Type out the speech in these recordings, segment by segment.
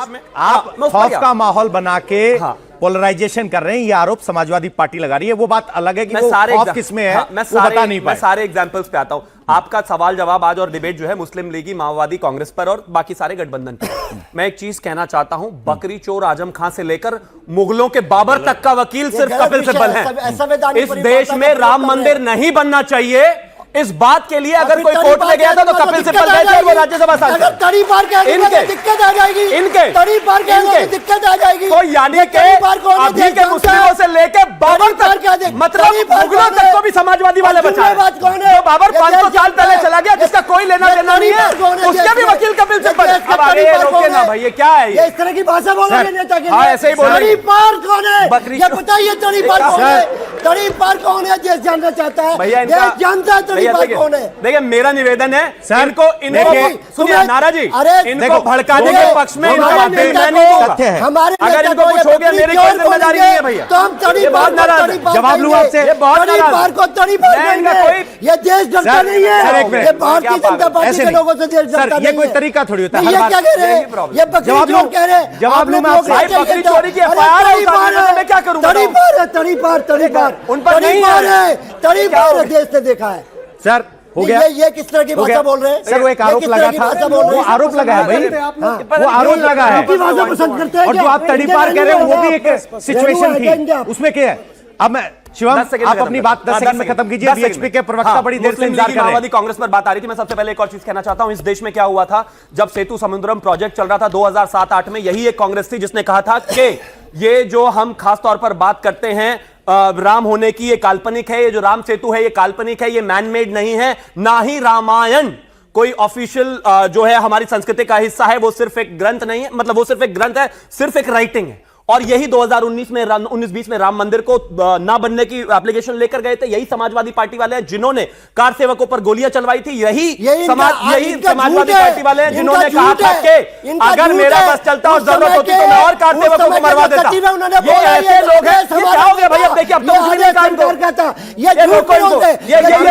देश में आप खौफ का माहौल बना के पोलराइजेशन कर रहे हैं, ये आरोप समाजवादी पार्टी लगा रही है। वो बात अलग है कि वो खौफ किसमें है, मैं सारे एग्जांपल्स पे आता हूं। आपका सवाल जवाब आज और डिबेट जो है मुस्लिम लीगी, माओवादी, कांग्रेस पर और बाकी सारे गठबंधन पर। मैं एक चीज कहना चाहता हूं, बकरी चोर आजम खां से लेकर मुगलों के बाबर तक का वकील सिर्फ कपिल सिब्बल है। इस देश में राम मंदिर नहीं बनना चाहिए, इस बात के लिए अगर कोई कोर्ट में गया था तो कपिल सिब्बल गए थे, वो राज्यसभा सांसद। इनके दिक्कत आ जाएगी, दिक्कत आ जाएगी। तो यानी कि अभी के मुस्लिमों से लेकर बाबर तक, मतलब मुगलों तक को भी समाजवादी वाले बचाए। तो बाबर 500 साल पहले चला गया, जिसका कोई लेना देना नहीं है, उसके भी वकील कपिल सिब्बल। अब आगे रोके ना भाई, ये क्या है? इस तरह की भाषा बोलोगे नेता के? हाँ, ऐसे ही बोलेंगे। तड़ीपार कौन है? ये बताइए, तड़ीपार कौन है? तड़ीपार कौन है? देश जानना चाहता है, देश जानता है तड़ीपार कौन है। देखिए, मेरा निवेदन है इनको सुनिए नारा जी, इनको भड़काने के पक्ष में हमारे अगर इनको कुछ हो गया, मेरी कोई जिम्मेदारी नहीं है भैया। तो हम तड़ीपार जवाब लूं आपसे, ये देश डरता नहीं है, ये भारतीय जनता पार्टी के लोगों से देश डरता नहीं है। ये कोई तरीका थोड़ी होता है। ये क्या कह रहे हैं? ये बकरी चोर कह रहे हैं। जवाब लूं मैं आपसे। बकरी चोरी की एफआईआर है, मैं क्या करूं? तड़ीपार है, तड़ीपार उन पर नहीं है, तड़ीपार है, देश ने देखा है। सर हो गया, ये किस तरह की भाषा बोल रहे हैं? सर वो एक आरोप लगा था, वो आरोप लगा है भाई, वो आरोप लगा है। भाषा पसंद करते हैं और जो आप तड़ीपार कह रहे हो वो भी एक सिचुएशन थी, उसमें क्या है? अब मैं शिवम, आप अपनी बात 10 सेकंड में खत्म कीजिए। वीएचपी के प्रवक्ता बड़ी देर से इंतजार कर रहे हैं। माओवादी कांग्रेस पर बात आ रही थी। मैं सबसे पहले एक और चीज कहना चाहता हूं, इस देश में क्या हुआ था जब सेतु समुद्रम प्रोजेक्ट चल रहा था 2007-8 में, यही एक कांग्रेस थी जिसने कहा था कि ये जो हम खास तौर पर बात करते हैं राम होने की, ये काल्पनिक है, ये जो राम सेतु है ये काल्पनिक है, ये मैनमेड नहीं है, ना ही रामायण कोई ऑफिशियल जो है हमारी संस्कृति का हिस्सा है, वो सिर्फ एक ग्रंथ नहीं है, मतलब वो सिर्फ एक ग्रंथ है, सिर्फ एक राइटिंग है। और यही 2019 में 19-20 में राम मंदिर को ना बनने की एप्लीकेशन लेकर गए थे यही समाजवादी पार्टी वाले हैं जिन्होंने कार सेवकों पर गोलियां चलवाई थी। यही समाजवादी पार्टी वाले हैं जिन्होंने कहा था कि अगर मेरा बस चलता और जरूरत होती तो मैं और कार सेवकों को मरवा देता। ये ऐसे लोग हैं। क्या हो गया भाई? अब देखिए, अब तो मुस्लिम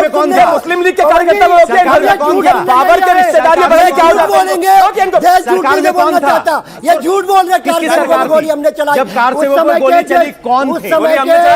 लीग मुस्लिम लीग के कार्यकर्ता बाबर के रिश्तेदार क्या ये झूठ बोल रहे। गोली हमने जब कार से वो गोली चली, कौन थे?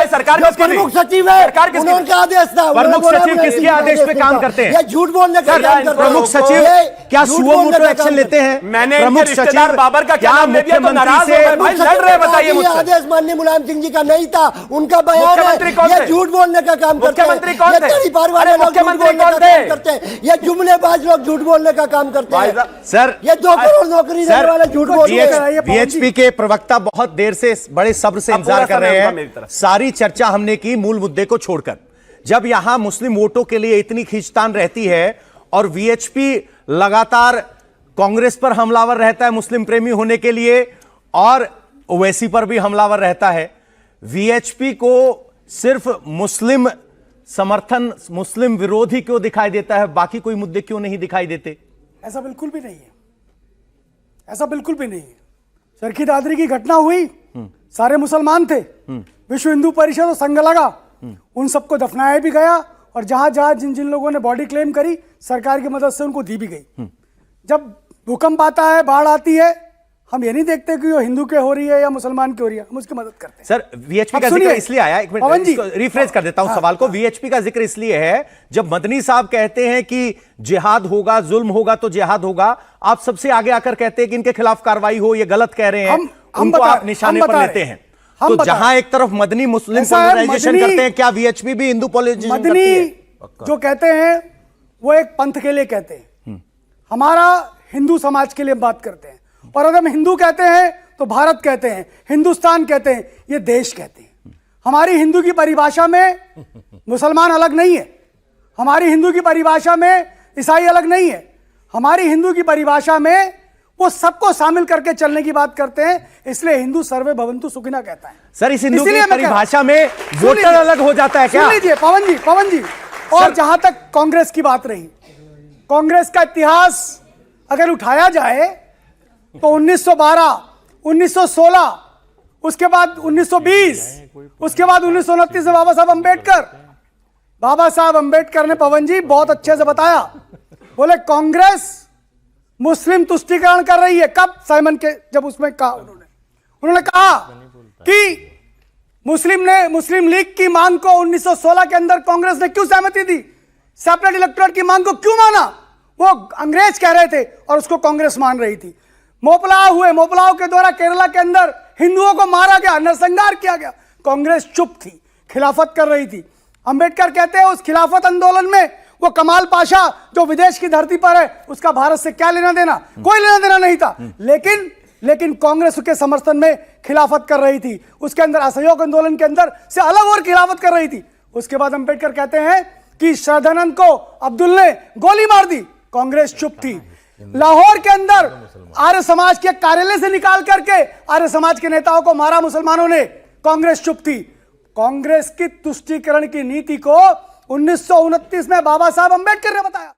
सरकार प्रमुख सचिव है, उनका आदेश था। प्रमुख सचिव किसके आदेश पे काम करते हैं? ये झूठ बोलने का काम करते हैं। प्रमुख सचिव क्या सुओ मोटो एक्शन लेते हैं? मैंने प्रमुख सचिव बाबर का क्या नाम ले दिया तो नाराज हो गए भाई? लड़ रहे, बताइए मुझसे। आदेश माननीय मुलायम सिंह जी का नहीं था, उनका बयान है। ये झूठ बोलने का काम करते हैं। मुख्यमंत्री कौन थे? मुख्यमंत्री कौन थे? ये जुमलेबाज लोग झूठ बोलने का काम करते हैं। सर ये 2 करोड़ नौकरी देने वाले झूठ बोलते हैं। वीएचपी के प्रवक्ता बहुत देर से बड़े सब्र से इंतजार कर रहे हैं। सारी चर्चा हमने की मूल मुद्दे को छोड़कर। जब यहां मुस्लिम वोटों के लिए इतनी खींचतान रहती है और वीएचपी लगातार कांग्रेस पर हमलावर रहता है मुस्लिम प्रेमी होने के लिए, और ओवैसी पर भी हमलावर रहता है, वीएचपी को सिर्फ मुस्लिम समर्थन, मुस्लिम विरोधी क्यों दिखाई देता है? बाकी कोई मुद्दे क्यों नहीं दिखाई देते? ऐसा बिल्कुल भी नहीं है, ऐसा बिल्कुल भी नहीं है। चरखी दादरी की घटना हुई, सारे मुसलमान थे, विश्व हिंदू परिषद और संघ लगा, उन सबको दफनाया भी गया, और जहां जहां जिन जिन लोगों ने बॉडी क्लेम करी सरकार की मदद से उनको दी भी गई। जब भूकंप आता है, बाढ़ आती है, हम ये नहीं देखते कि वो हिंदू के हो रही है या मुसलमान की हो रही है, हम उसकी मदद करते हैं। सर वीएचपी का जिक्र इसलिए आया, एक मिनट रिफ्रेश कर देता हूं सवाल को। वीएचपी का जिक्र इसलिए है, जब मदनी साहब कहते हैं कि जिहाद होगा, जुल्म होगा तो जिहाद होगा, आप सबसे आगे आकर कहते हैं कि इनके खिलाफ कार्रवाई हो, ये गलत कह रहे हैं, उनको आप निशाने पर लेते हैं। तो जहां एक तरफ मदनी मुस्लिम पोलराइजेशन करते हैं, क्या वीएचपी भी हिंदू पोलराइजेशन करती है? मदनी जो कहते हैं वो एक पंथ के लिए कहते हैं, हमारा हिंदू समाज के लिए बात करते हैं। और अगर हम हिंदू कहते हैं तो भारत कहते हैं, हिंदुस्तान कहते हैं, ये देश कहते हैं। हमारी हिंदू की परिभाषा में मुसलमान अलग नहीं है, हमारी हिंदू की परिभाषा में ईसाई अलग नहीं है, हमारी हिंदू की परिभाषा में वो सबको शामिल करके चलने की बात करते हैं। इसलिए हिंदू सर्वे भवंतु सुखिना कहता है। सर, इस हिंदू की परिभाषा में वोटर अलग हो जाता है क्या? सुन लीजिए पवन जी। और जहां तक कांग्रेस की बात रही, कांग्रेस का इतिहास अगर उठाया जाए तो 1912, 1916, उसके बाद 1920, उसके बाद 1929 में बाबा साहब अंबेडकर ने पवन जी बहुत अच्छे से बताया, बोले कांग्रेस मुस्लिम तुष्टीकरण कर रही है। कब? साइमन के जब उसमें कहा उन्होंने कहा कि मुस्लिम लीग की मांग को 1916 के अंदर कांग्रेस ने क्यों सहमति दी, सेपरेट इलेक्टोरेट की मांग को क्यों माना? वो अंग्रेज कह रहे थे और उसको कांग्रेस मान रही थी। मोपलाव हुए, मोपलाव के द्वारा केरला के अंदर हिंदुओं को मारा गया, नरसंहार किया गया, कांग्रेस चुप थी, खिलाफत कर रही थी। अंबेडकर कहते हैं उस खिलाफत आंदोलन में वो कमाल पाशा जो विदेश की धरती पर है, उसका भारत से क्या लेना देना? कोई लेना देना नहीं था। लेकिन कांग्रेस के समर्थन में खिलाफत कर रही थी, उसके अंदर असहयोग आंदोलन के अंदर से अलग और खिलाफत कर रही थी। उसके बाद अंबेडकर कहते हैं कि श्रद्धानंद को अब्दुल ने गोली मार दी, कांग्रेस चुप थी। लाहौर के अंदर आर्य समाज के कार्यालय से निकाल करके आर्य समाज के नेताओं को मारा मुसलमानों ने, कांग्रेस चुप थी। कांग्रेस की तुष्टीकरण की नीति को 1929 में बाबा साहब अंबेडकर ने बताया।